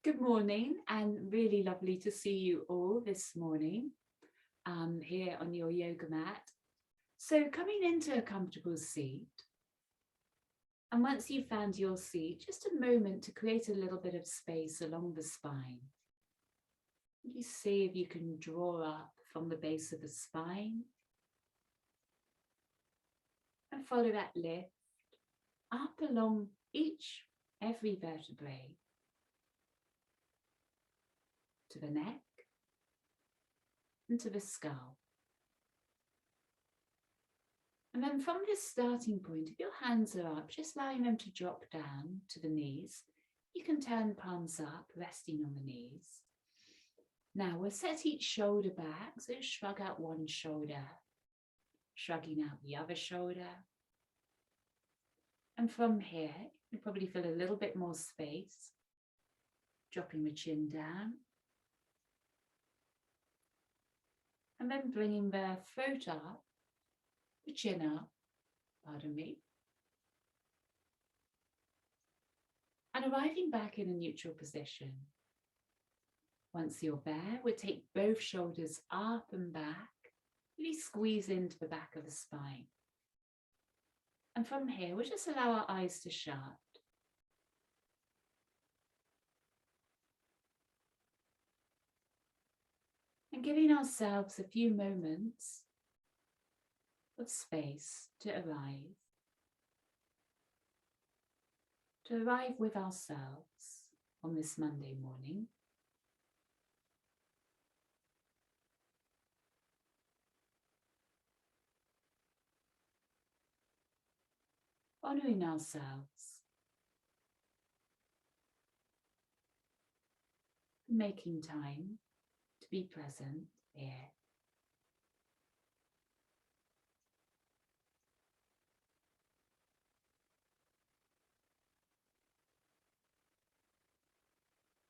Good morning, and really lovely to see you all this morning here on your yoga mat. So coming into a comfortable seat, and once you've found your seat, just a moment to create a little bit of space along the spine. You see if you can draw up from the base of the spine and follow that lift up along every vertebrae to the neck and to the skull. And then from this starting point, if your hands are up, just allowing them to drop down to the knees. You can turn palms up, resting on the knees. Now we'll set each shoulder back, so shrug out one shoulder, shrugging out the other shoulder. And from here, you probably feel a little bit more space, dropping the chin down. And then bringing the throat up, the chin up, pardon me. And arriving back in a neutral position. Once you're there, we'll take both shoulders up and back, really squeeze into the back of the spine. And from here, we'll just allow our eyes to shut. And giving ourselves a few moments of space to arrive with ourselves on this Monday morning. Honoring ourselves, making time to be present here.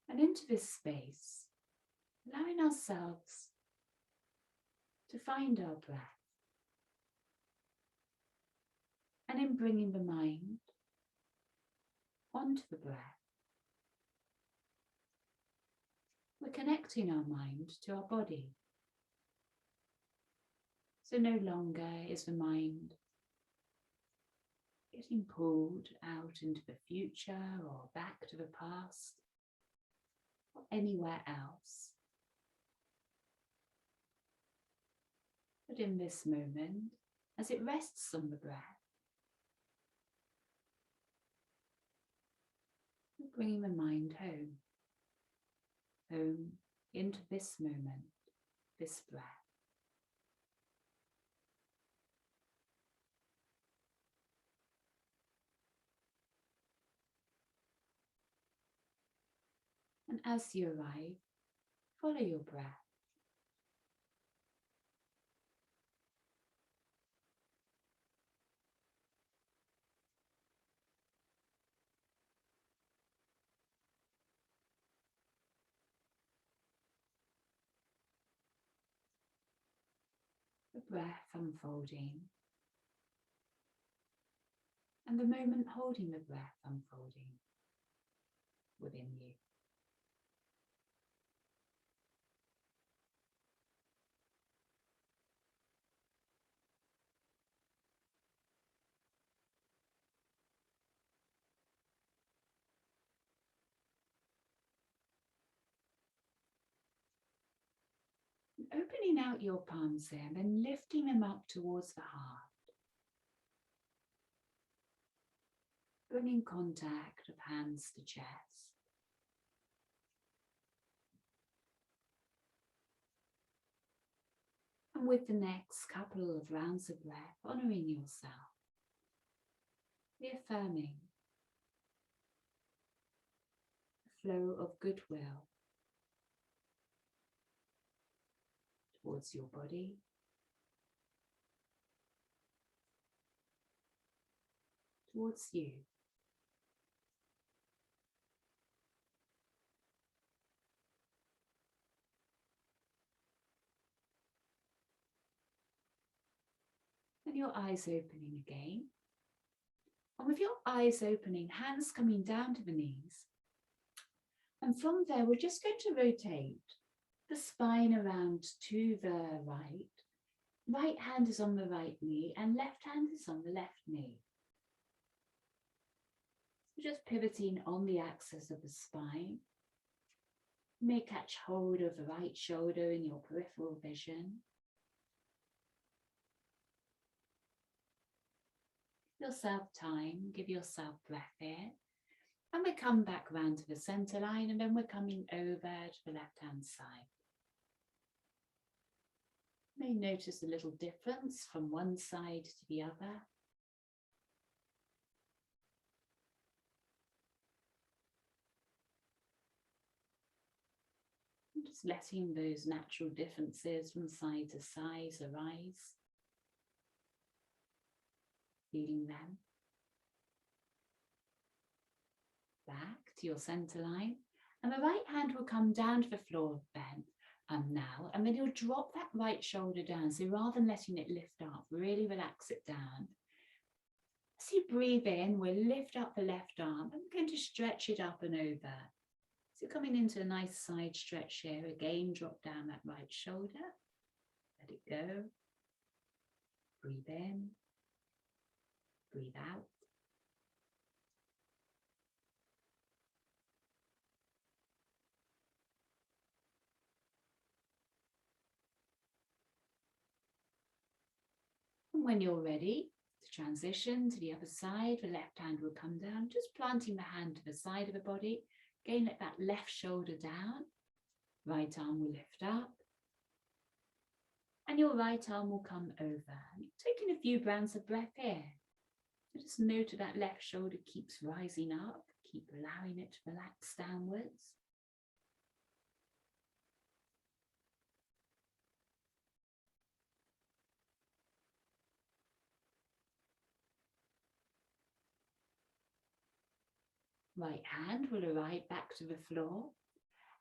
And into this space, allowing ourselves to find our breath. And in bringing the mind onto the breath, we're connecting our mind to our body. So no longer is the mind getting pulled out into the future or back to the past or anywhere else. But in this moment, as it rests on the breath, we're bringing the mind home into this moment, this breath. And as you arrive, follow your breath. The breath unfolding, and the moment holding the breath unfolding within you. Opening out your palms there and then lifting them up towards the heart. Bringing contact of hands to chest. And with the next couple of rounds of breath, honouring yourself, reaffirming the flow of goodwill towards your body, towards you. And your eyes opening again. And with your eyes opening, hands coming down to the knees, And from there, we're just going to rotate the spine around to the right. Right hand is on the right knee and left hand is on the left knee. So just pivoting on the axis of the spine. You may catch hold of the right shoulder in your peripheral vision. Give yourself time, give yourself breath here. And we come back round to the center line, and then we're coming over to the left-hand side. You may notice a little difference from one side to the other. And just letting those natural differences from side to side arise. Feeling them. Back to your center line, and the right hand will come down to the floor then now, and then you'll drop that right shoulder down. So rather than letting it lift up, really relax it down. As you breathe in, we'll lift up the left arm and we're going to stretch it up and over. So coming into a nice side stretch here, again drop down that right shoulder, let it go, breathe in, breathe out. And when you're ready to transition to the other side, the left hand will come down, just planting the hand to the side of the body. Again, let that left shoulder down, right arm will lift up, and your right arm will come over. Taking a few rounds of breath here. Just note that left shoulder keeps rising up, keep allowing it to relax downwards. Right hand will arrive back to the floor.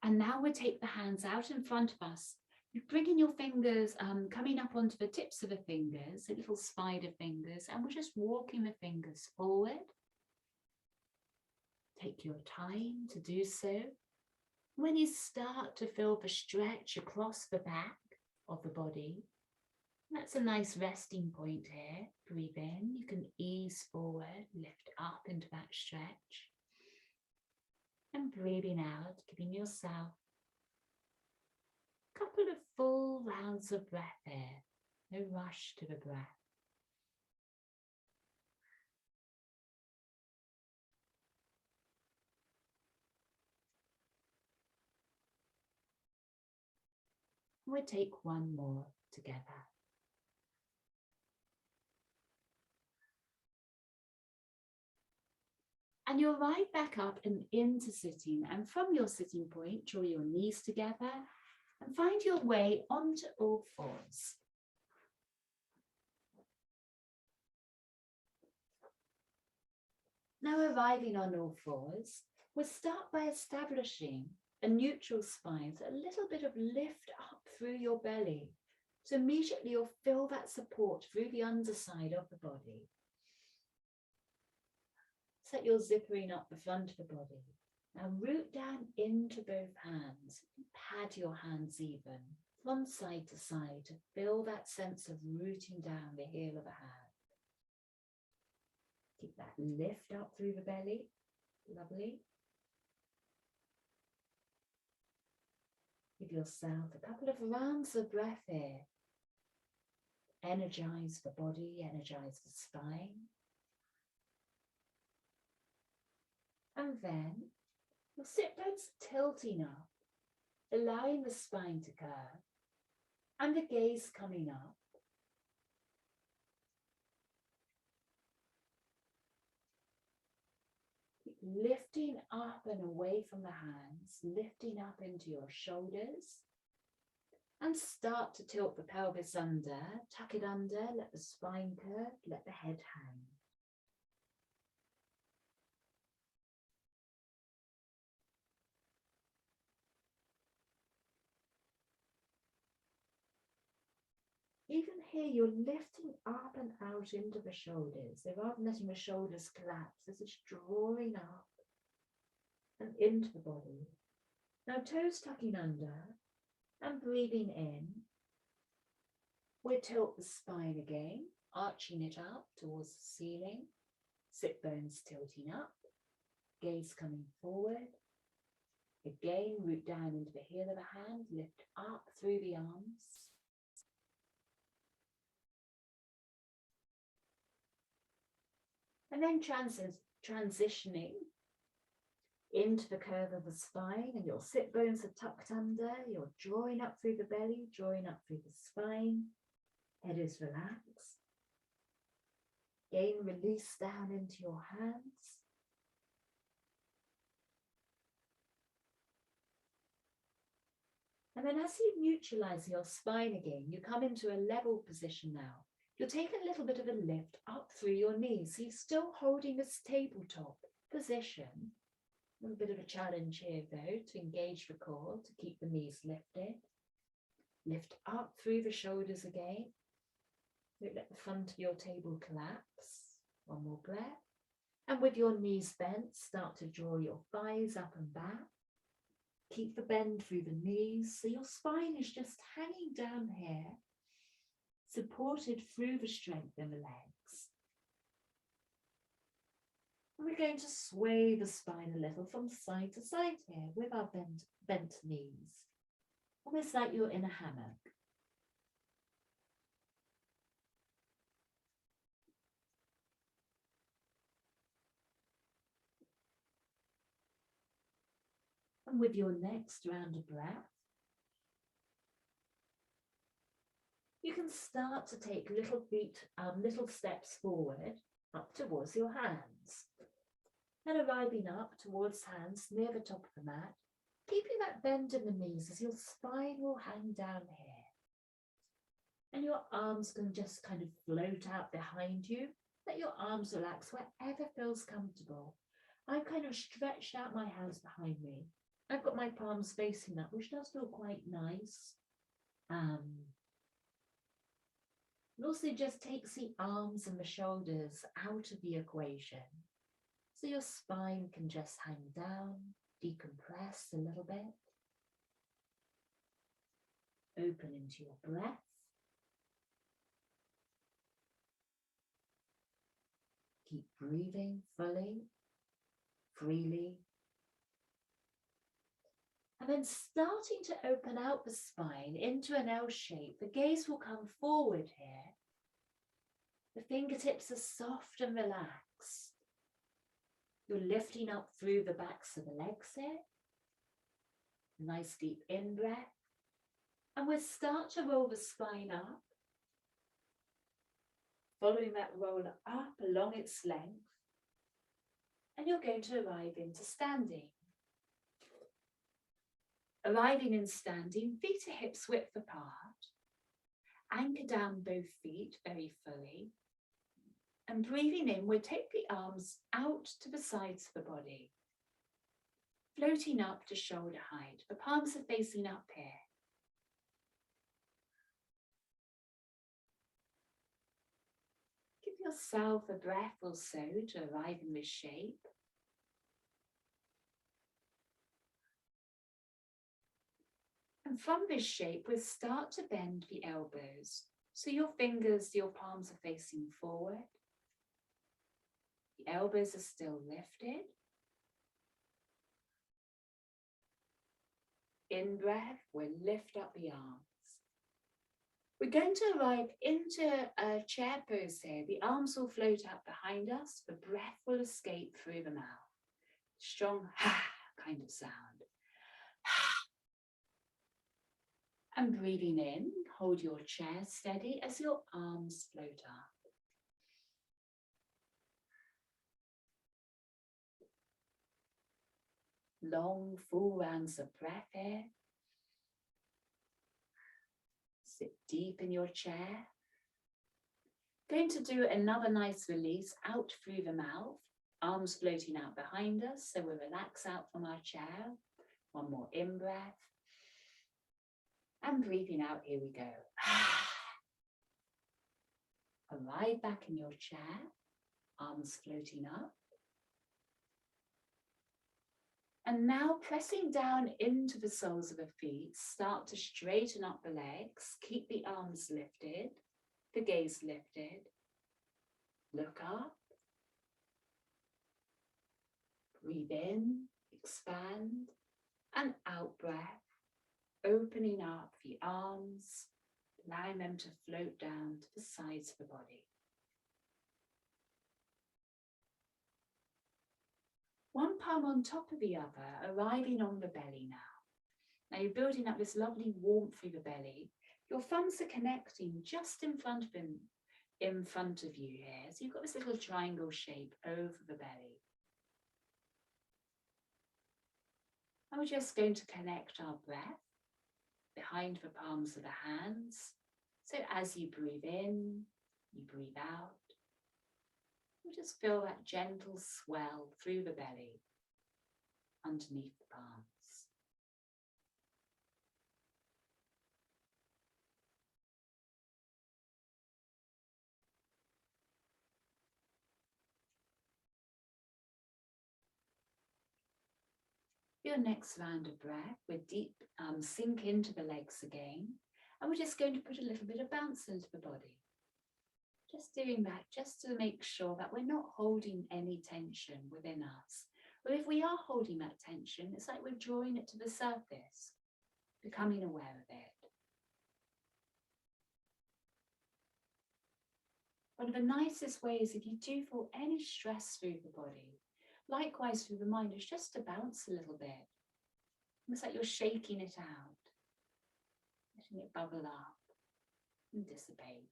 And now we'll take the hands out in front of us. You're bringing your fingers, coming up onto the tips of the fingers, the little spider fingers, and we're just walking the fingers forward. Take your time to do so. When you start to feel the stretch across the back of the body, that's a nice resting point here. Breathe in, you can ease forward, lift up into that stretch. And breathing out, giving yourself a couple of full rounds of breath here. No rush to the breath. We'll take one more together. And you'll right back up and into sitting. And from your sitting point, draw your knees together and find your way onto all fours. Now arriving on all fours, we'll start by establishing a neutral spine, so a little bit of lift up through your belly. So immediately you'll feel that support through the underside of the body. It's like you're zippering up the front of the body. Now root down into both hands. Pad your hands even from side to side to feel that sense of rooting down the heel of the hand. Keep that lift up through the belly. Lovely. Give yourself a couple of rounds of breath here. Energize the body, energize the spine. And then your sit bones tilting up, allowing the spine to curve and the gaze coming up. Keep lifting up and away from the hands, lifting up into your shoulders. And start to tilt the pelvis under, tuck it under, let the spine curve, let the head hang. Even here, you're lifting up and out into the shoulders. So rather than letting the shoulders collapse, this is drawing up and into the body. Now toes tucking under and breathing in. We'll tilt the spine again, arching it up towards the ceiling. Sit bones tilting up, gaze coming forward. Again, root down into the heel of the hand, lift up through the arms. And then transitioning into the curve of the spine, and your sit bones are tucked under. You're drawing up through the belly, drawing up through the spine. Head is relaxed. Again, release down into your hands. And then as you neutralize your spine again, you come into a level position now. You'll take a little bit of a lift up through your knees. So you're still holding this tabletop position. A little bit of a challenge here though, to engage the core, to keep the knees lifted. Lift up through the shoulders again. Don't let the front of your table collapse. One more breath. And with your knees bent, start to draw your thighs up and back. Keep the bend through the knees, so your spine is just hanging down here, supported through the strength in the legs. And we're going to sway the spine a little from side to side here with our bent knees, almost like you're in a hammock. And with your next round of breath, you can start to take little steps forward up towards your hands. And arriving up towards hands near the top of the mat, keeping that bend in the knees as your spine will hang down here. And your arms can just kind of float out behind you. Let your arms relax wherever feels comfortable. I've kind of stretched out my hands behind me. I've got my palms facing up, which does feel quite nice. And also just takes the arms and the shoulders out of the equation. So your spine can just hang down, decompress a little bit. Open into your breath. Keep breathing fully, freely. And then starting to open out the spine into an L shape, the gaze will come forward here. The fingertips are soft and relaxed. You're lifting up through the backs of the legs here. Nice deep in-breath. And we'll start to roll the spine up. Following that roll up along its length. And you're going to arrive into standing. Arriving in standing, feet are hips width apart. Anchor down both feet very fully. And breathing in, we'll take the arms out to the sides of the body. Floating up to shoulder height. The palms are facing up here. Give yourself a breath or so to arrive in this shape. And from this shape, we'll start to bend the elbows. So your fingers, your palms are facing forward. The elbows are still lifted. In breath, we'll lift up the arms. We're going to arrive into a chair pose here. The arms will float out behind us. The breath will escape through the mouth. Strong ha kind of sound. And breathing in, hold your chair steady as your arms float up. Long, full rounds of breath here. Sit deep in your chair. Going to do another nice release out through the mouth. Arms floating out behind us, so we'll relax out from our chair. One more in-breath. And breathing out, here we go. Arrive back in your chair, arms floating up. And now pressing down into the soles of the feet, start to straighten up the legs. Keep the arms lifted, the gaze lifted. Look up. Breathe in, expand, and out breath. Opening up the arms, allowing them to float down to the sides of the body. One palm on top of the other, arriving on the belly now. Now you're building up this lovely warmth through the belly. Your thumbs are connecting just in front of you here. So you've got this little triangle shape over the belly. And we're just going to connect our breath behind the palms of the hands. So as you breathe in, you breathe out. You just feel that gentle swell through the belly, underneath the palms. Your next round of breath, we're deep, sink into the legs again. And we're just going to put a little bit of bounce into the body. Just doing that just to make sure that we're not holding any tension within us. Or if we are holding that tension, it's like we're drawing it to the surface, becoming aware of it. One of the nicest ways, if you do feel any stress through the body, likewise through the mind, is just to bounce a little bit. It's like you're shaking it out, letting it bubble up and dissipate.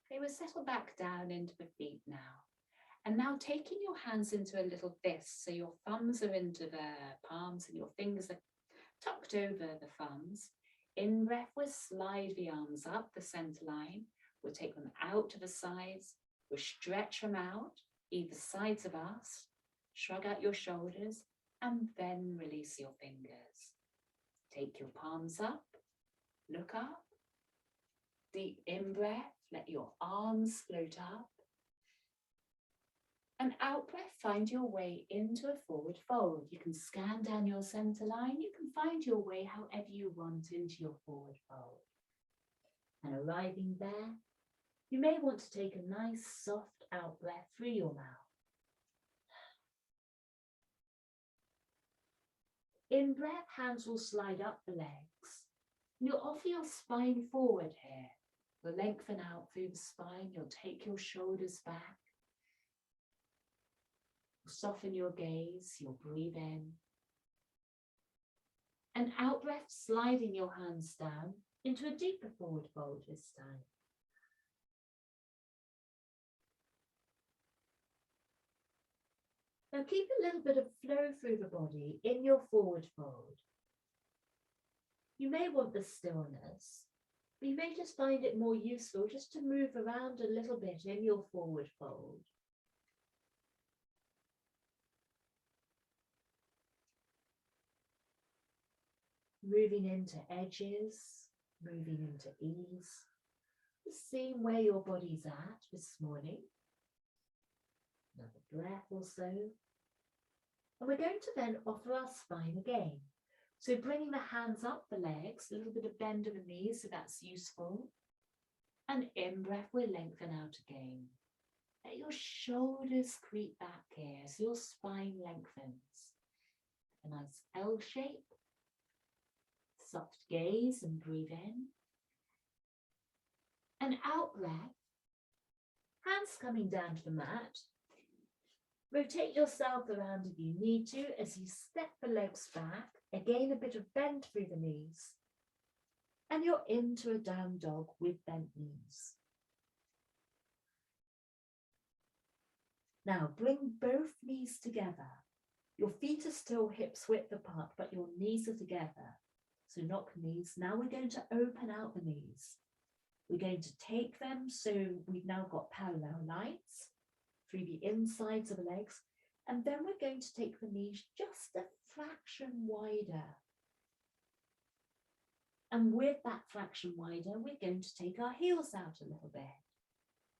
Okay, we'll settle back down into the feet now. And now taking your hands into a little fist, so your thumbs are into the palms and your fingers are tucked over the thumbs. In breath, we'll slide the arms up the center line. We'll take them out to the sides. We'll stretch them out, either sides of us. Shrug out your shoulders and then release your fingers. Take your palms up, look up. Deep in breath, let your arms float up. And out breath, find your way into a forward fold. You can scan down your center line. You can find your way however you want into your forward fold. And arriving there, you may want to take a nice soft out breath through your mouth. In breath, hands will slide up the legs. And you'll offer your spine forward here. You'll lengthen out through the spine. You'll take your shoulders back. You'll soften your gaze. You'll breathe in. And out breath, sliding your hands down into a deeper forward fold this time. Now keep a little bit of flow through the body in your forward fold. You may want the stillness, but you may just find it more useful just to move around a little bit in your forward fold. Moving into edges, moving into ease. Just seeing where your body's at this morning. Another breath or so. And we're going to then offer our spine again. So bringing the hands up the legs, a little bit of bend of the knees, so that's useful. And in breath, we'll lengthen out again. Let your shoulders creep back here as your spine lengthens. A nice L shape. Soft gaze and breathe in. And out breath. Hands coming down to the mat. Rotate yourself around if you need to as you step the legs back. Again, a bit of bend through the knees. And you're into a down dog with bent knees. Now bring both knees together. Your feet are still hips width apart, but your knees are together. So knock knees. Now we're going to open out the knees. We're going to take them so we've now got parallel lines through the insides of the legs. And then we're going to take the knees just a fraction wider. And with that fraction wider, we're going to take our heels out a little bit.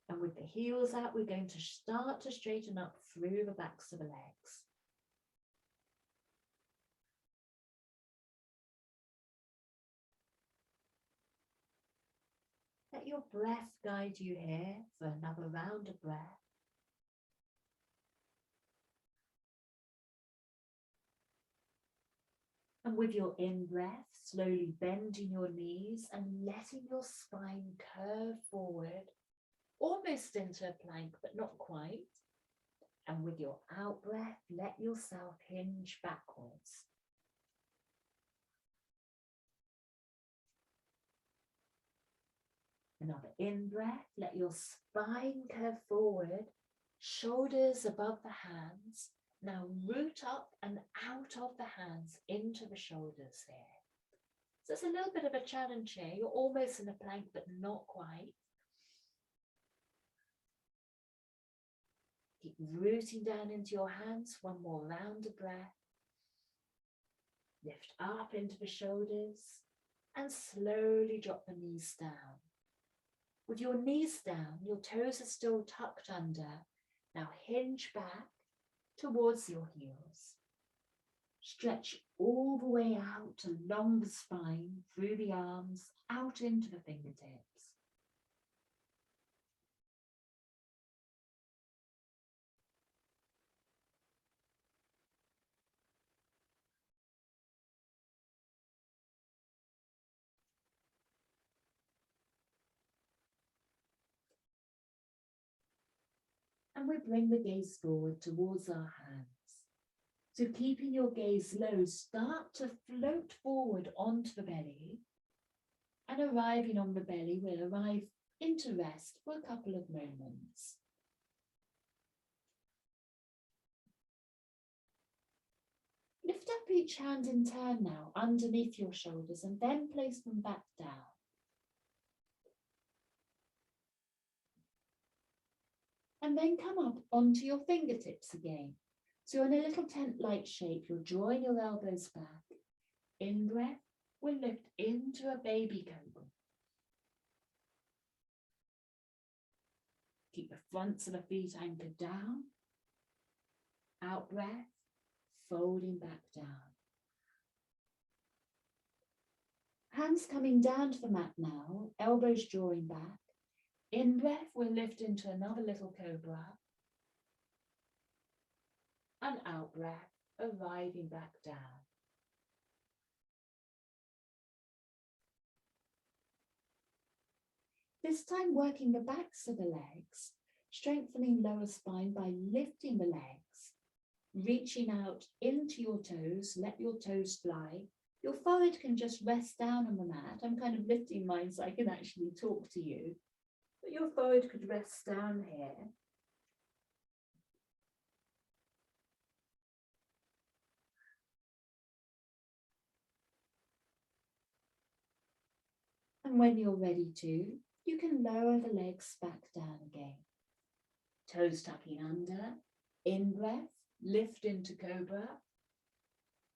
And with the heels out, we're going to start to straighten up through the backs of the legs. Let your breath guide you here for another round of breath. And with your in-breath, slowly bending your knees and letting your spine curve forward, almost into a plank, but not quite. And with your out-breath, let yourself hinge backwards. Another in-breath, let your spine curve forward, shoulders above the hands. Now root up and out of the hands into the shoulders here. So it's a little bit of a challenge here. You're almost in a plank, but not quite. Keep rooting down into your hands. One more round of breath. Lift up into the shoulders and slowly drop the knees down. With your knees down, your toes are still tucked under. Now hinge back towards your heels. Stretch all the way out along the spine, through the arms, out into the fingertips. And we bring the gaze forward towards our hands. So keeping your gaze low, start to float forward onto the belly, and arriving on the belly, we'll arrive into rest for a couple of moments. Lift up each hand in turn now underneath your shoulders and then place them back down. And then come up onto your fingertips again. So in a little tent-like shape, you're drawing your elbows back. In breath, we'll lift into a baby cobra. Keep the fronts of the feet anchored down. Out breath, folding back down. Hands coming down to the mat now, elbows drawing back. In breath, we'll lift into another little cobra. And out breath, arriving back down. This time working the backs of the legs, strengthening lower spine by lifting the legs, reaching out into your toes, let your toes fly. Your forehead can just rest down on the mat. I'm kind of lifting mine so I can actually talk to you. But your forehead could rest down here. And when you're ready to, you can lower the legs back down again. Toes tucking under. In breath, lift into cobra.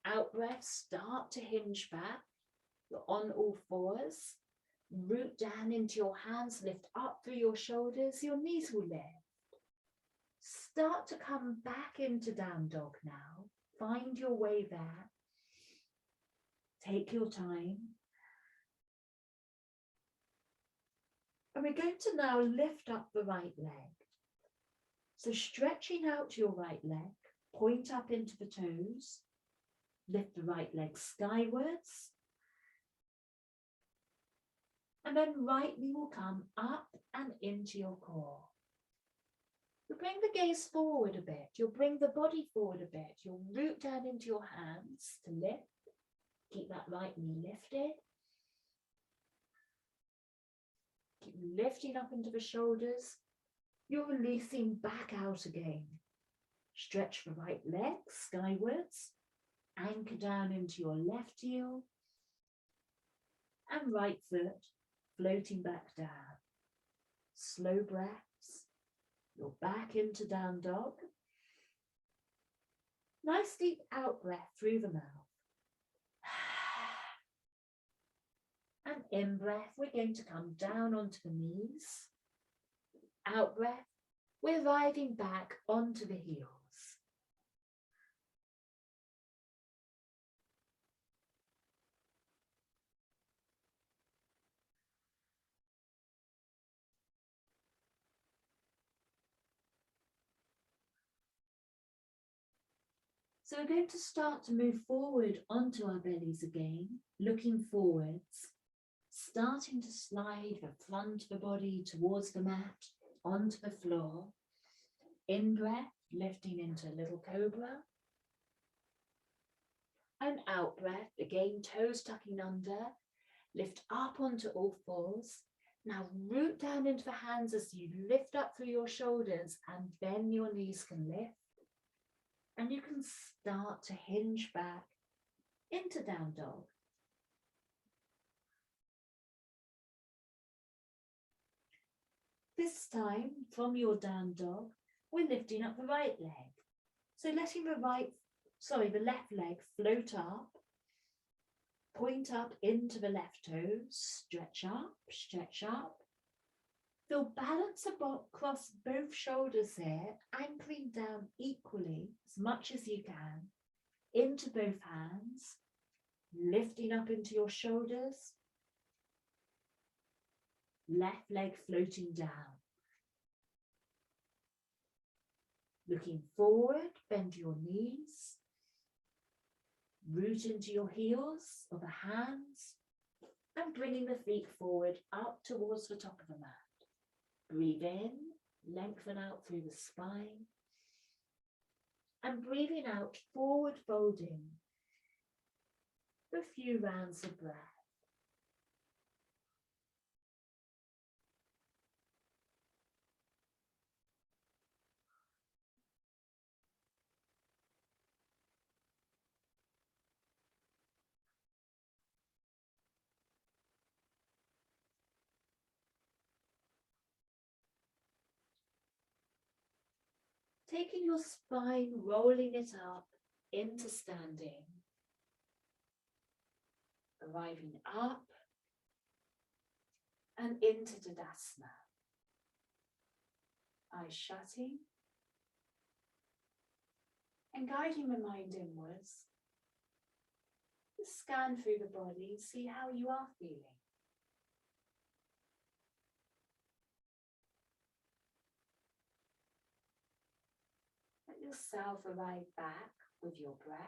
Out breath, start to hinge back. You're on all fours. Root down into your hands, lift up through your shoulders. Your knees will lift. Start to come back into down dog now. Find your way there. Take your time. And we're going to now lift up the right leg. So stretching out your right leg, point up into the toes, lift the right leg skywards, and then right knee will come up and into your core. You'll bring the gaze forward a bit, you'll bring the body forward a bit, you'll root down into your hands to lift, keep that right knee lifted. Keep lifting up into the shoulders. You're releasing back out again. Stretch the right leg skywards. Anchor down into your left heel. And right foot floating back down. Slow breaths. You're back into down dog. Nice deep out breath through the mouth. And in breath, we're going to come down onto the knees. Out breath, we're riding back onto the heels. So we're going to start to move forward onto our bellies again, looking forwards, starting to slide the front of the body towards the mat, onto the floor. In breath, lifting into a little cobra. And out breath, again, toes tucking under, lift up onto all fours. Now root down into the hands as you lift up through your shoulders, and then your knees can lift. And you can start to hinge back into down dog. This time, from your down dog, we're lifting up the right leg. So letting the left leg float up, point up into the left toes, stretch up, stretch up. Feel balance across both shoulders here, anchoring down equally as much as you can into both hands, lifting up into your shoulders, left leg floating down. Looking forward, bend your knees, root into your heels or the hands, and bringing the feet forward up towards the top of the mat. Breathe in, lengthen out through the spine, and breathing out, forward folding for a few rounds of breath. Taking your spine, rolling it up into standing, arriving up and into Tadasana. Eyes shutting and guiding the mind inwards. Just scan through the body, see how you are feeling. Let yourself arrive back with your breath.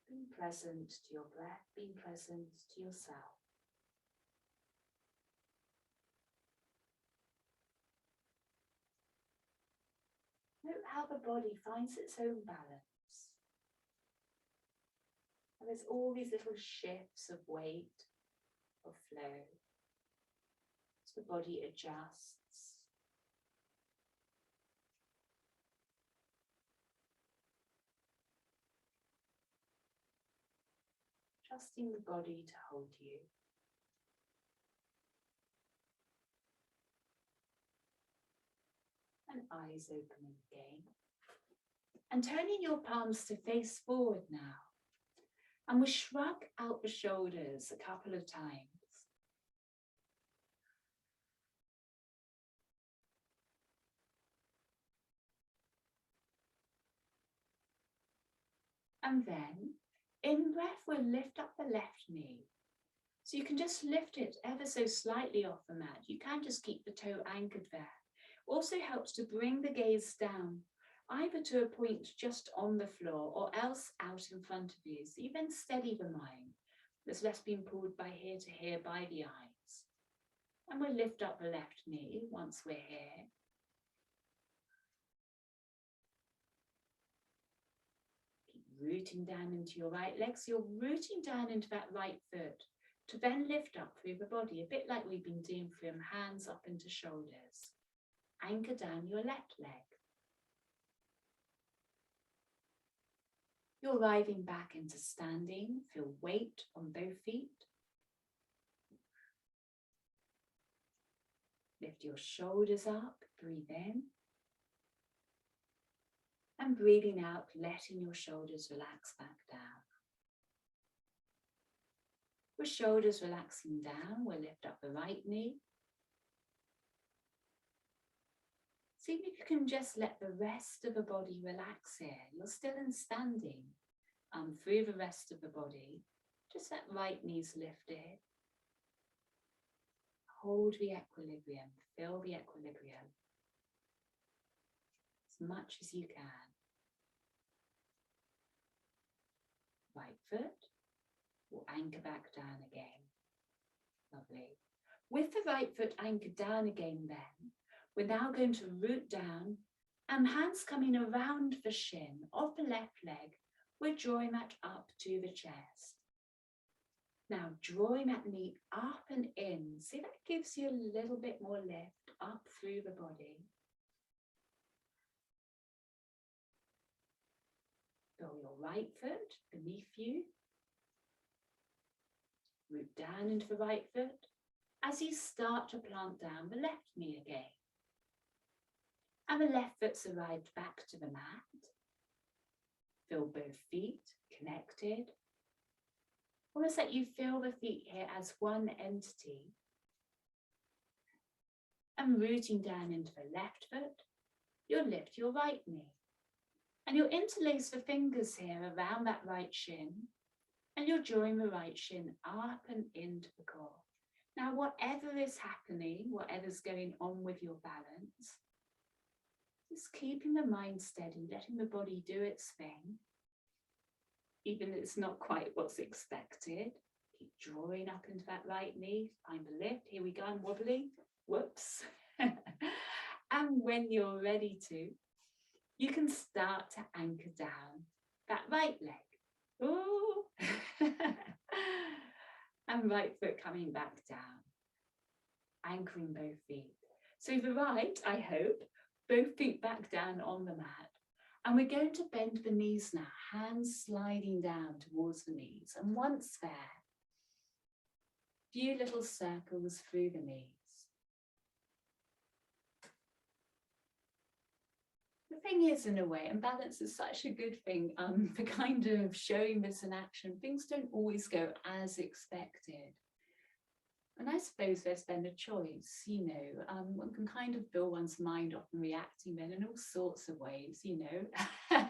Being present to your breath, being present to yourself. Note how the body finds its own balance. And there's all these little shifts of weight, of flow, as the body adjusts. Trusting the body to hold you. And eyes opening again. And turning your palms to face forward now. And we'll shrug out the shoulders a couple of times. And then, in breath, we'll lift up the left knee. So you can just lift it ever so slightly off the mat. You can just keep the toe anchored there. Also helps to bring the gaze down, either to a point just on the floor or else out in front of you. So you then steady the mind that's less being pulled by here to here by the eyes. And we'll lift up the left knee once we're here. Keep rooting down into your right leg. So you're rooting down into that right foot to then lift up through the body, a bit like we've been doing from hands up into shoulders. Anchor down your left leg. You're arriving back into standing. Feel weight on both feet. Lift your shoulders up, breathe in. And breathing out, letting your shoulders relax back down. With shoulders relaxing down, we'll lift up the right knee. See if you can just let the rest of the body relax here. You're still in standing. Through the rest of the body, just that right knee's lifted. hold the equilibrium, feel the equilibrium as much as you can. Right foot will anchor back down again. Lovely. With the right foot anchored down again then, we're now going to root down and hands coming around the shin of the left leg, we're drawing that up to the chest. Now drawing that knee up and in, see that gives you a little bit more lift up through the body. Feel your right foot beneath you. Root down into the right foot as you start to plant down the left knee again. And the left foot's arrived back to the mat. Feel both feet connected. Almost like you feel the feet here as one entity. And rooting down into the left foot, you'll lift your right knee. And you'll interlace the fingers here around that right shin. And you're drawing the right shin up and into the core. Now, whatever is happening, whatever's going on with your balance, just keeping the mind steady, letting the body do its thing. Even if it's not quite what's expected, keep drawing up into that right knee, find the lift. Here we go, I'm wobbling. Whoops. And when you're ready to, you can start to anchor down that right leg. Ooh. And right foot coming back down, anchoring both feet. So the right, I hope, both feet back down on the mat. And we're going to bend the knees now, hands sliding down towards the knees. And once there, few little circles through the knees. The thing is, in a way, and balance is such a good thing for kind of showing this in action. Things don't always go as expected. And I suppose there's then a choice, you know, one can kind of fill one's mind off and reacting then in all sorts of ways, you know.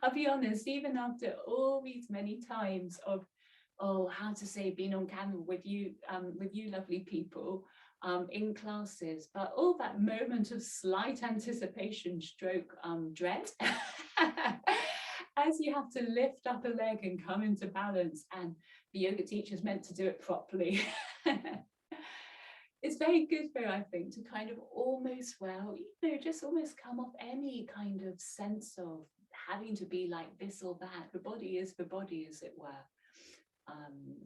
I'll be honest, even after all these many times of, oh, how to say, being on camera with you lovely people in classes, but all that moment of slight anticipation stroke dread, as you have to lift up a leg and come into balance, and the yoga teacher's meant to do it properly. It's very good though, I think, to kind of almost, well, you know, just almost come off any kind of sense of having to be like this or that. The body is the body, as it were.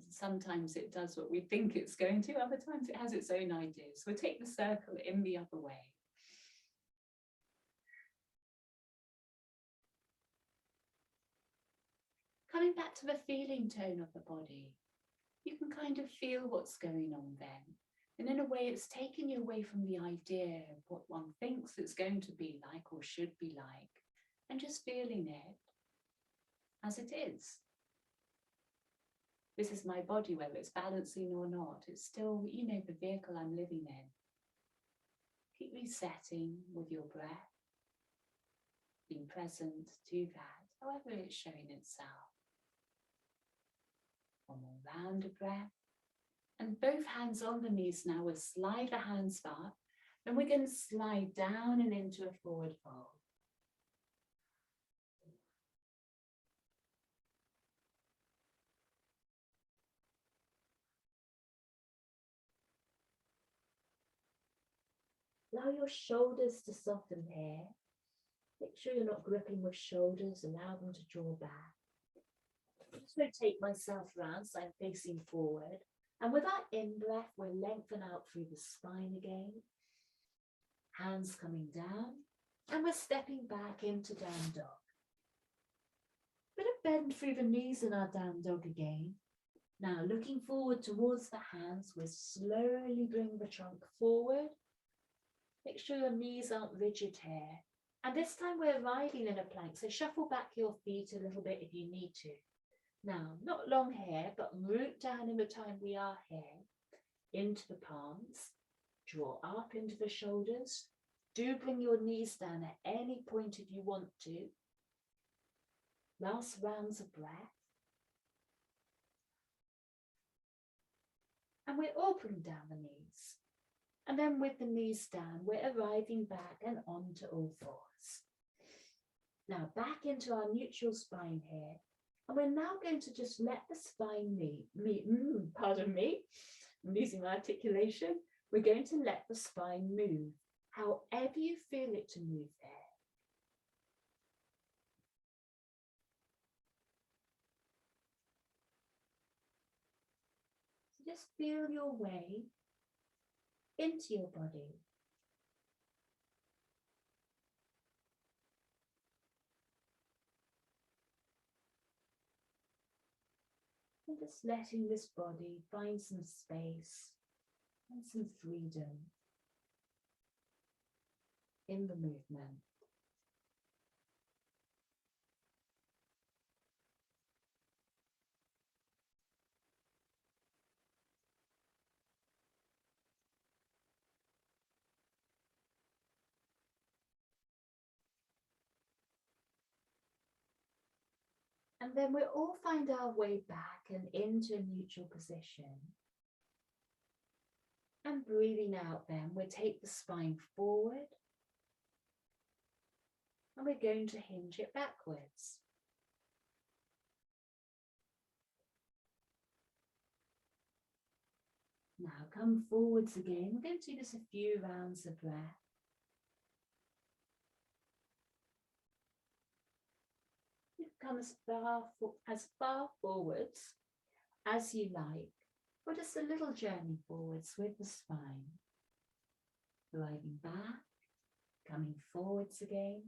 Sometimes it does what we think it's going to, other times it has its own ideas. We'll take the circle in the other way. Coming back to the feeling tone of the body, you can kind of feel what's going on then. And in a way, it's taking you away from the idea of what one thinks it's going to be like or should be like, and just feeling it as it is. This is my body, whether it's balancing or not. It's still, you know, the vehicle I'm living in. Keep resetting with your breath, being present to that, however it's showing itself. One more round of breath. And both hands on the knees now. We'll slide the hands up. Then we're going to slide down and into a forward fold. Allow your shoulders to soften here. Make sure you're not gripping with shoulders. Allow them to draw back. I'm just going to take myself around so I'm facing forward. And with our in-breath, we'll lengthen out through the spine again. Hands coming down. And we're stepping back into down dog. Bit of bend through the knees in our down dog again. Now looking forward towards the hands, we'll slowly bring the trunk forward. Make sure your knees aren't rigid here. And this time we're riding in a plank, so shuffle back your feet a little bit if you need to. Now, not long here, but root down in the time we are here, into the palms, draw up into the shoulders. Do bring your knees down at any point if you want to. Last rounds of breath. And we're opening down the knees. And then with the knees down, we're arriving back and onto all fours. Now back into our neutral spine here. And we're now going to just let the spine pardon me, I'm losing my articulation. We're going to let the spine move, however you feel it to move there. So just feel your way into your body. And just letting this body find some space and some freedom in the movement. And then we'll all find our way back and into a neutral position. And breathing out then, we'll take the spine forward. And we're going to hinge it backwards. Now come forwards again. We're going to do this a few rounds of breath. Come as far forwards as you like, or just a little journey forwards with the spine. Arriving back, coming forwards again.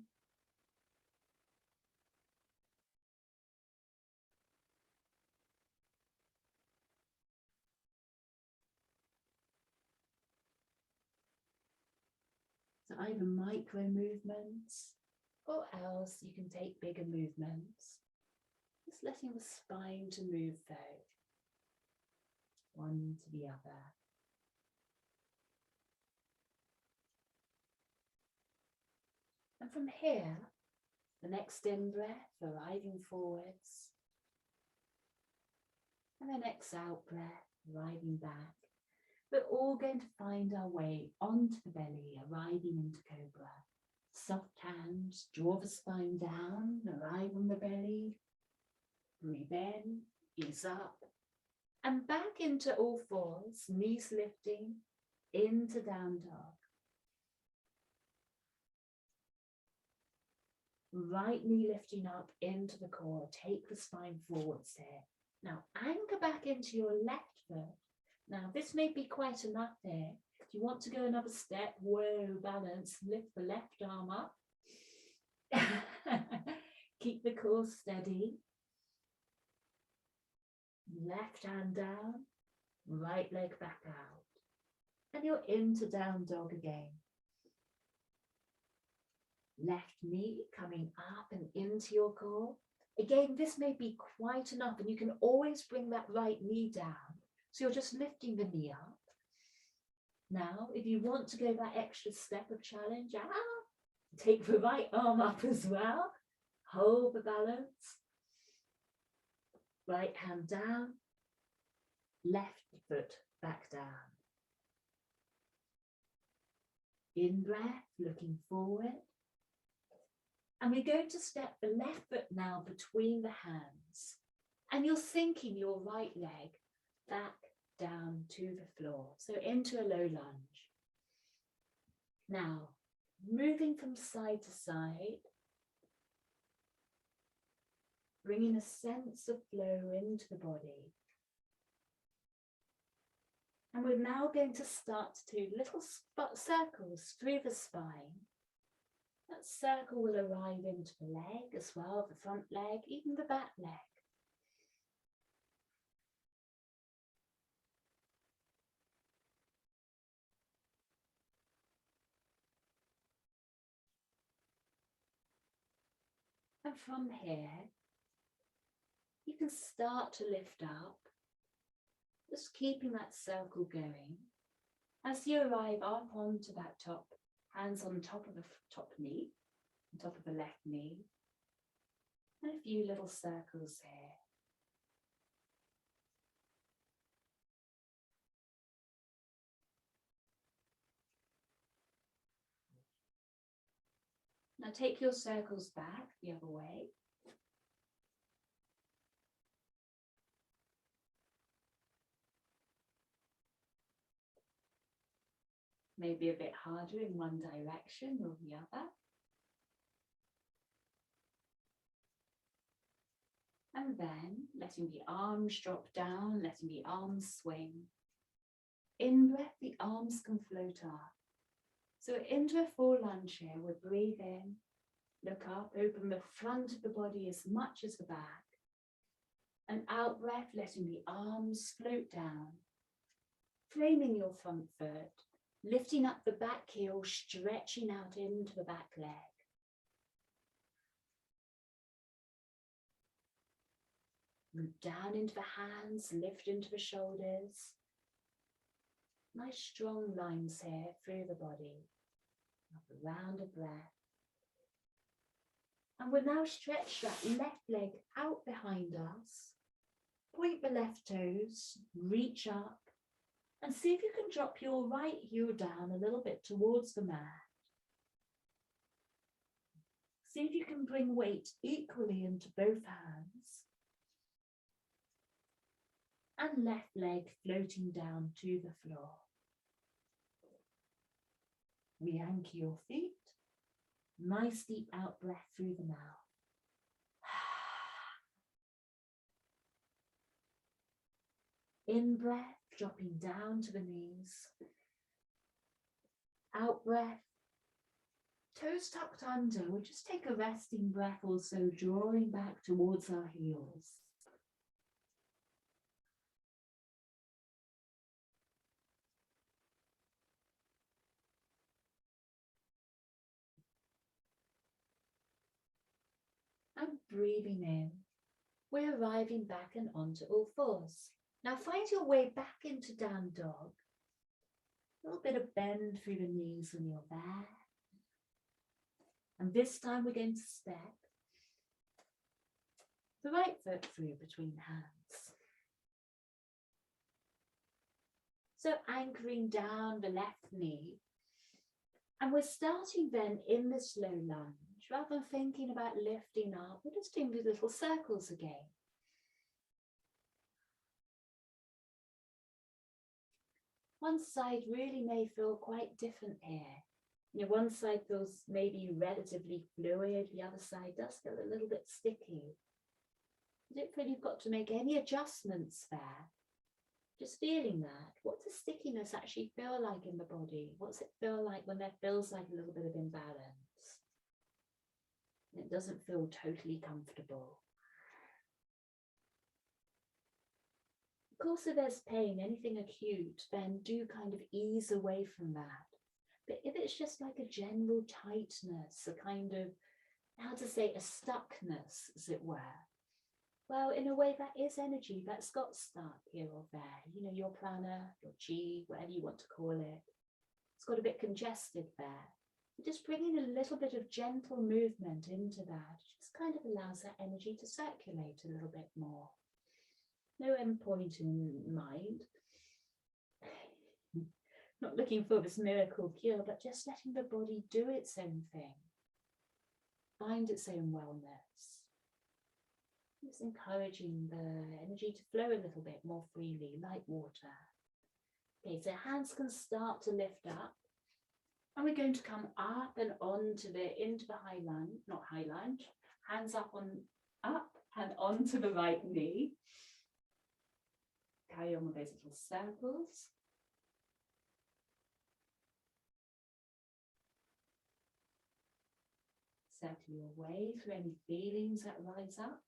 So either micro movements, or else you can take bigger movements. Just letting the spine to move though, one to the other. And from here, the next in breath, arriving forwards. And the next out breath, arriving back. We're all going to find our way onto the belly, arriving into cobra. Soft hands, draw the spine down, arrive on the belly. Breathe in, ease up. And back into all fours, knees lifting, into down dog. Right knee lifting up into the core, take the spine forwards here. Now anchor back into your left foot. Now this may be quite enough here. If you want to go another step, whoa, balance, lift the left arm up. Keep the core steady. Left hand down, right leg back out. And you're into down dog again. Left knee coming up and into your core. Again, this may be quite enough, and you can always bring that right knee down. So you're just lifting the knee up. Now, if you want to go that extra step of challenge, take the right arm up as well. Hold the balance. Right hand down. Left foot back down. In breath, looking forward. And we're going to step the left foot now between the hands. And you're sinking your right leg back down to the floor. So into a low lunge. Now, moving from side to side. Bringing a sense of flow into the body. And we're now going to start to do little circles through the spine. That circle will arrive into the leg as well, the front leg, even the back leg. And from here, you can start to lift up, just keeping that circle going. As you arrive up onto that top, hands on top of the top knee, on top of the left knee, and a few little circles here. Now take your circles back the other way. Maybe a bit harder in one direction or the other. And then letting the arms drop down, letting the arms swing. In breath, the arms can float up. So into a full lunge here, we'll breathe in, look up, open the front of the body as much as the back. And out breath, letting the arms float down. Framing your front foot, lifting up the back heel, stretching out into the back leg. Move down into the hands, lift into the shoulders. Nice strong lines here through the body. A round of breath. And we'll now stretch that left leg out behind us. Point the left toes, reach up, and see if you can drop your right heel down a little bit towards the mat. See if you can bring weight equally into both hands. And left leg floating down to the floor. Re-anchor your feet. Nice deep out breath through the mouth. In breath, dropping down to the knees. Out breath, toes tucked under. We'll just take a resting breath also, drawing back towards our heels. And breathing in, we're arriving back and onto all fours. Now find your way back into down dog. A little bit of bend through the knees when you're there. And this time we're going to step the right foot through between hands. So anchoring down the left knee. And we're starting then in the slow lunge. Rather than thinking about lifting up, we're just doing these little circles again. One side really may feel quite different here. You know, one side feels maybe relatively fluid, the other side does feel a little bit sticky. You don't feel you've got to make any adjustments there. Just feeling that. What's the stickiness actually feel like in the body? What's it feel like when there feels like a little bit of imbalance? It doesn't feel totally comfortable. Of course, if there's pain, anything acute, then do kind of ease away from that. But if it's just like a general tightness, a kind of, how to say, a stuckness, as it were, well, in a way, that is energy that's got stuck here or there. You know, your prana, your chi, whatever you want to call it. It's got a bit congested there. Just bringing a little bit of gentle movement into that just kind of allows that energy to circulate a little bit more. No end point in mind. Not looking for this miracle cure, but just letting the body do its own thing. Find its own wellness. Just encouraging the energy to flow a little bit more freely, like water. Okay, so hands can start to lift up. And we're going to come up and into the high lunge, not high lunge, hands up and onto the right knee. Carry on with those little circles. Circle your way through any feelings that rise up.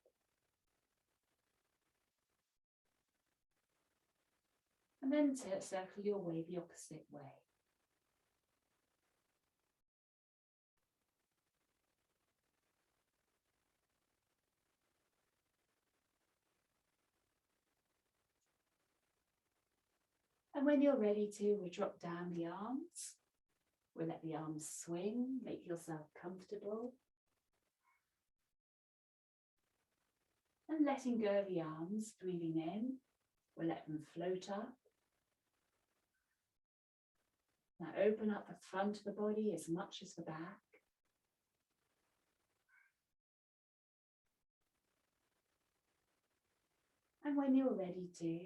And then circle your way the opposite way. And when you're ready to, we'll drop down the arms. We'll let the arms swing, make yourself comfortable. And letting go of the arms, breathing in, we'll let them float up. Now open up the front of the body as much as the back. And when you're ready to,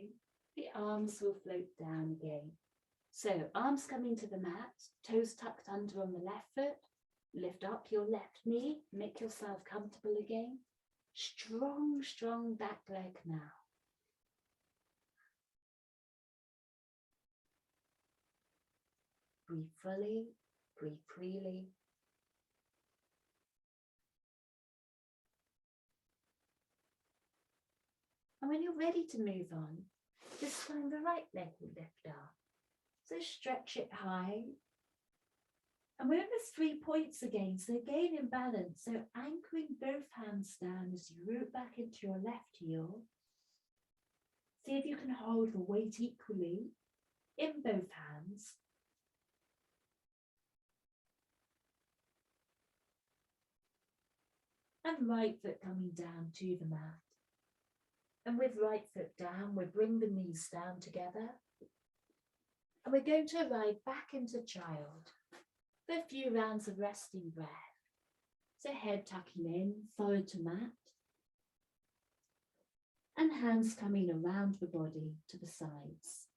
the arms will float down again. So arms coming to the mat, toes tucked under on the left foot, lift up your left knee, make yourself comfortable again. Strong, strong back leg now. Breathe fully, breathe freely. And when you're ready to move on, this time the right leg will lift up. So stretch it high. And we're in the 3 points again, so again in balance. So anchoring both hands down as you root back into your left heel. See if you can hold the weight equally in both hands. And right foot coming down to the mat. And with right foot down, we bring the knees down together. And we're going to arrive back into child for a few rounds of resting breath. So head tucking in, forehead to mat. And hands coming around the body to the sides.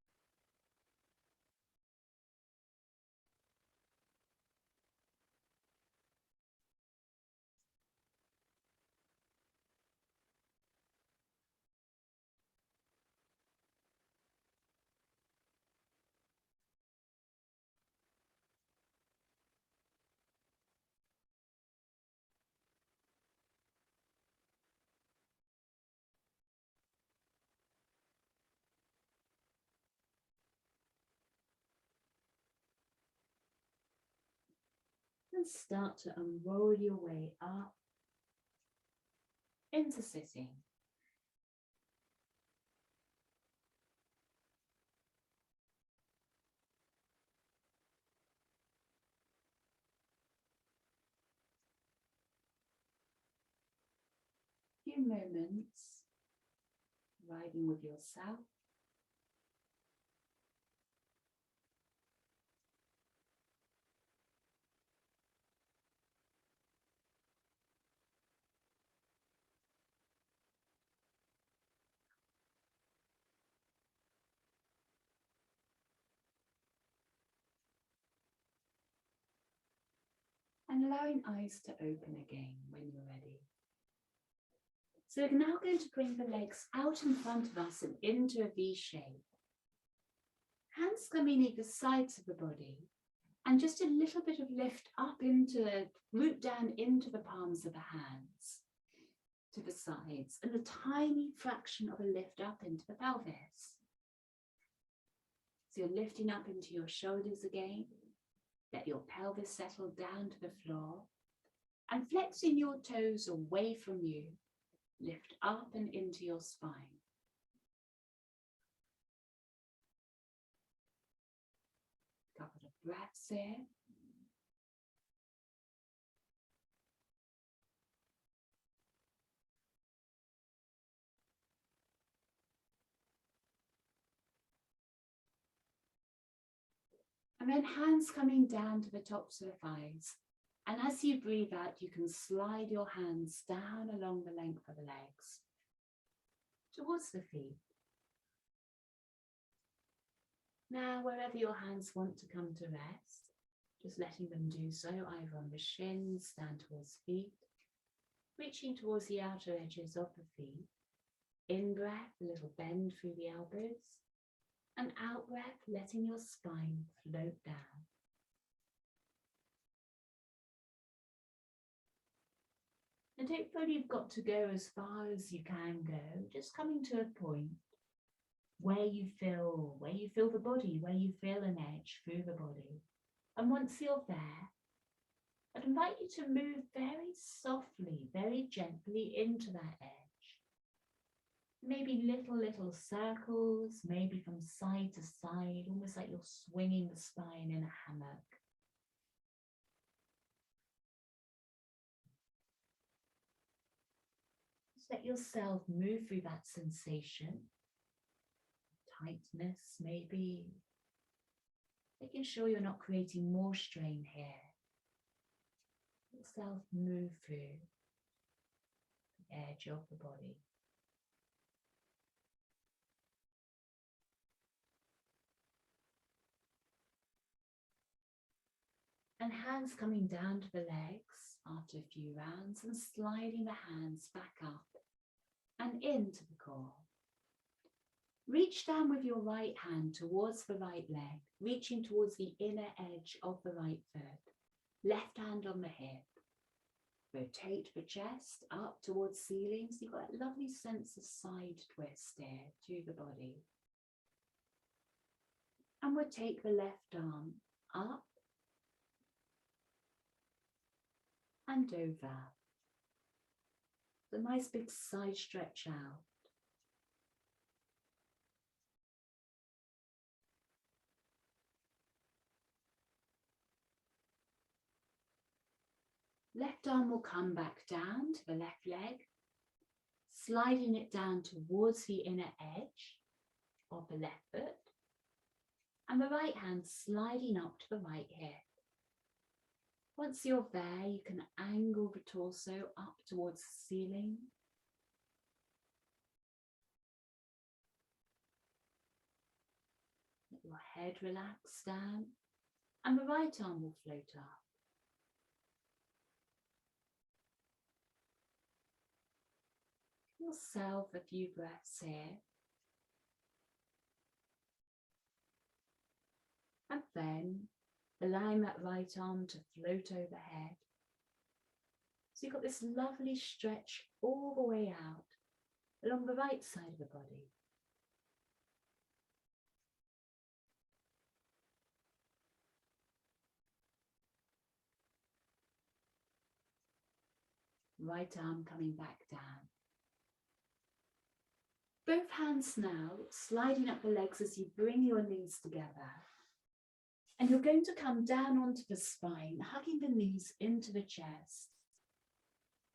And start to unroll your way up into sitting. Few moments riding with yourself. And allowing eyes to open again when you're ready. So we're now going to bring the legs out in front of us and into a V shape. Hands coming either sides of the body, and just a little bit of lift up into, root down into the palms of the hands, to the sides, and a tiny fraction of a lift up into the pelvis. So you're lifting up into your shoulders again. Let your pelvis settle down to the floor, and flexing your toes away from you, lift up and into your spine. Couple of breaths here. And then hands coming down to the tops of the thighs. And as you breathe out, you can slide your hands down along the length of the legs towards the feet. Now, wherever your hands want to come to rest, just letting them do so, either on the shins, down towards feet, reaching towards the outer edges of the feet. In breath, a little bend through the elbows. And out breath, letting your spine float down. And don't feel you've got to go as far as you can go, just coming to a point where you feel the body, where you feel an edge through the body. And once you're there, I'd invite you to move very softly, very gently into that edge. Maybe little circles, maybe from side to side, almost like you're swinging the spine in a hammock. Just let yourself move through that sensation. Tightness, maybe. Making sure you're not creating more strain here. Let yourself move through the edge of the body. And hands coming down to the legs after a few rounds and sliding the hands back up and into the core. Reach down with your right hand towards the right leg, reaching towards the inner edge of the right foot. Left hand on the hip. Rotate the chest up towards ceiling. So you've got that lovely sense of side twist here to the body. And we'll take the left arm up and over. The nice big side stretch out. Left arm will come back down to the left leg, sliding it down towards the inner edge of the left foot, and the right hand sliding up to the right hip. Once you're there, you can angle the torso up towards the ceiling. Let your head relax down, and the right arm will float up. Yourself a few breaths here. And then allowing that right arm to float overhead. So you've got this lovely stretch all the way out along the right side of the body. Right arm coming back down. Both hands now sliding up the legs as you bring your knees together. And you're going to come down onto the spine, hugging the knees into the chest.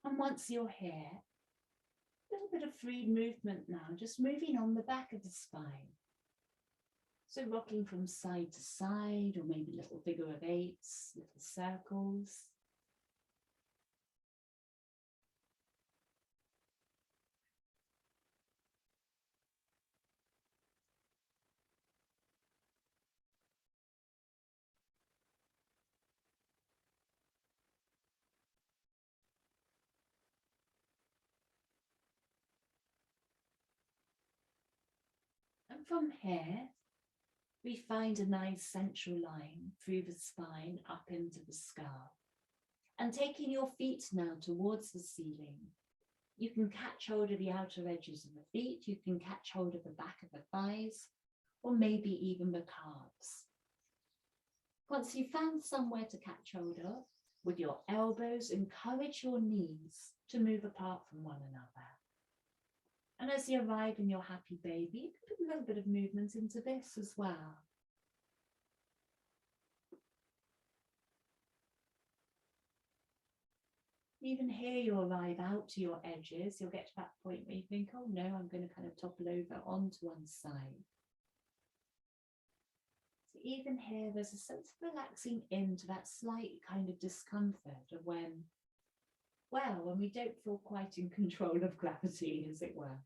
And once you're here, a little bit of free movement now, just moving on the back of the spine. So rocking from side to side, or maybe little figure of eights, little circles. And from here, we find a nice central line through the spine up into the skull. And taking your feet now towards the ceiling, you can catch hold of the outer edges of the feet, you can catch hold of the back of the thighs, or maybe even the calves. Once you've found somewhere to catch hold of, with your elbows, encourage your knees to move apart from one another. And as you arrive in your happy baby, you can put a little bit of movement into this as well. Even here, you'll arrive out to your edges. You'll get to that point where you think, oh no, I'm going to kind of topple over onto one side. So even here, there's a sense of relaxing into that slight kind of discomfort of when we don't feel quite in control of gravity, as it were.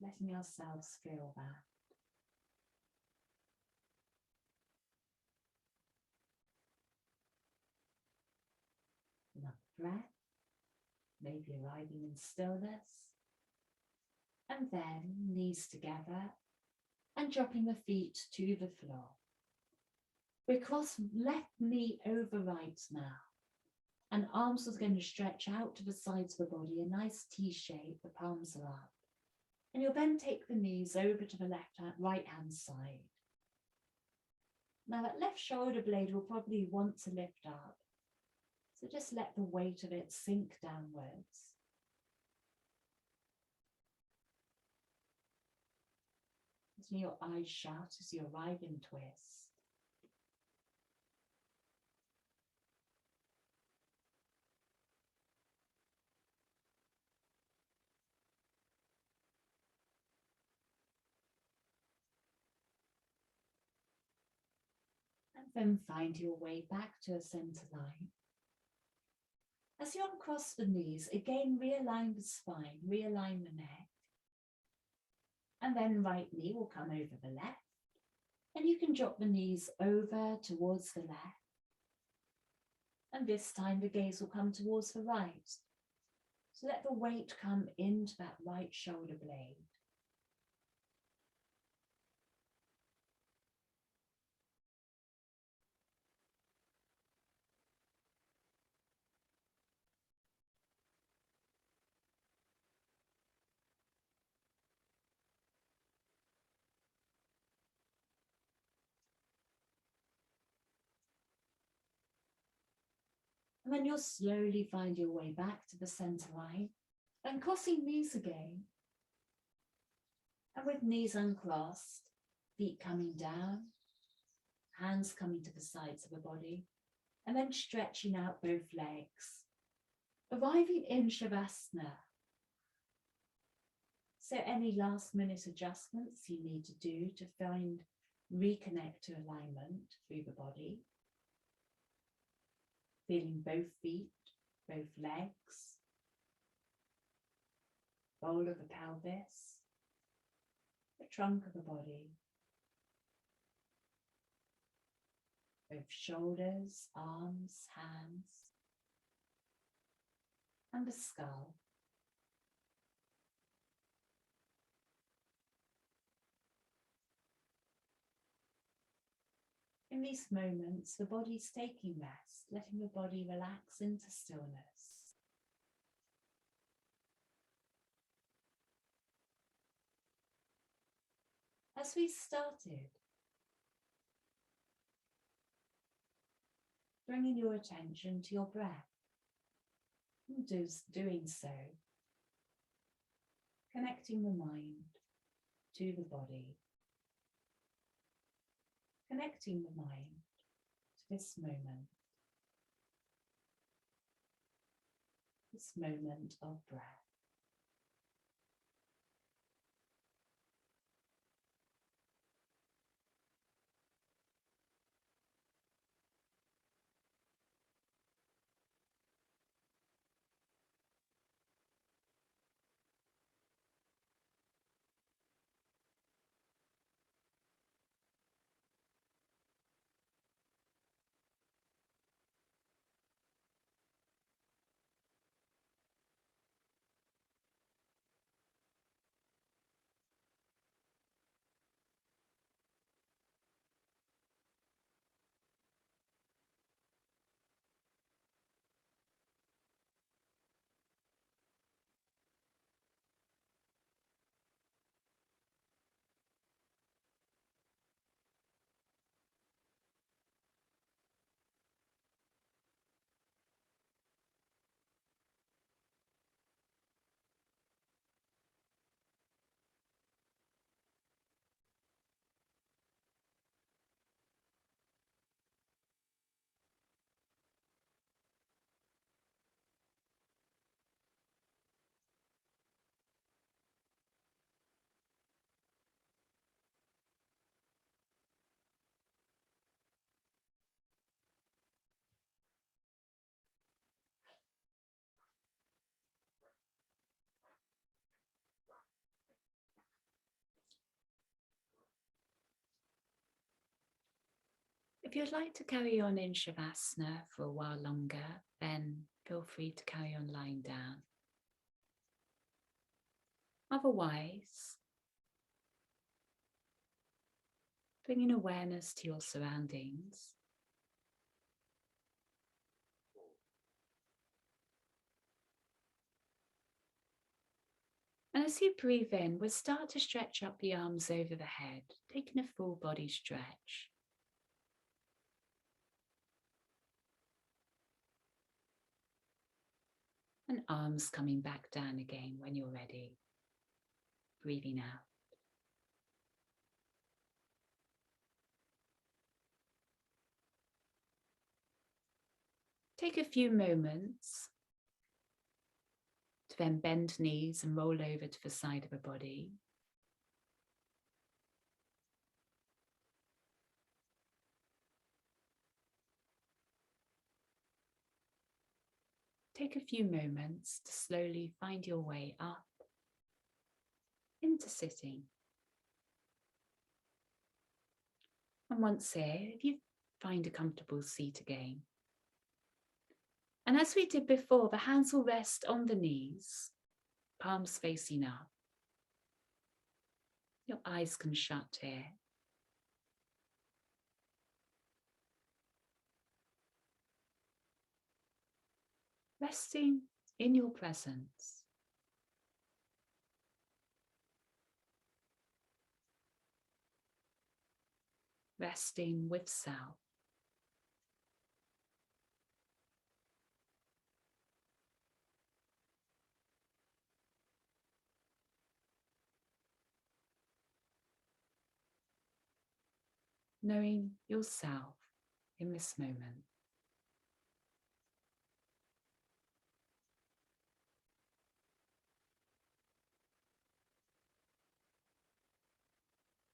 Letting ourselves feel that. Another breath, maybe arriving in stillness. And then knees together and dropping the feet to the floor. We cross left knee over right now. And arms are going to stretch out to the sides of the body, a nice T shape, the palms are up. And you'll then take the knees over to the right hand side. Now that left shoulder blade will probably want to lift up. So just let the weight of it sink downwards. As your eyes shut as you arrive in twist. Then find your way back to a center line. As you uncross the knees, again realign the spine, realign the neck. And then right knee will come over the left. And you can drop the knees over towards the left. And this time the gaze will come towards the right. So let the weight come into that right shoulder blade. And then you'll slowly find your way back to the center line and crossing knees again. And with knees uncrossed, feet coming down, hands coming to the sides of the body, and then stretching out both legs, arriving in Shavasana. So any last minute adjustments you need to do to reconnect to alignment through the body, feeling both feet, both legs, bowl of the pelvis, the trunk of the body, both shoulders, arms, hands, and the skull. In these moments, the body's taking rest, letting the body relax into stillness. As we started, bringing your attention to your breath, and doing so, connecting the mind to the body, connecting the mind to this moment of breath. If you'd like to carry on in Shavasana for a while longer, then feel free to carry on lying down. Otherwise, bringing awareness to your surroundings. And as you breathe in, we'll start to stretch up the arms over the head, taking a full body stretch. And arms coming back down again when you're ready. Breathing out. Take a few moments to then bend knees and roll over to the side of the body. Take a few moments to slowly find your way up into sitting. And once here, if you find a comfortable seat again. And as we did before, the hands will rest on the knees, palms facing up. Your eyes can shut here. Resting in your presence. Resting with self. Knowing yourself in this moment.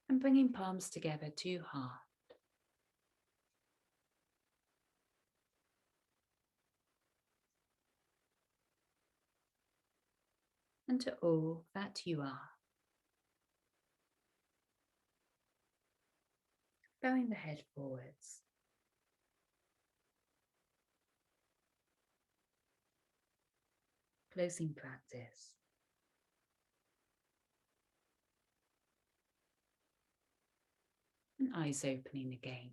And bringing palms together to heart. And to all that you are. Bowing the head forwards. Closing practice. And eyes opening again.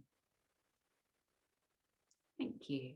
Thank you.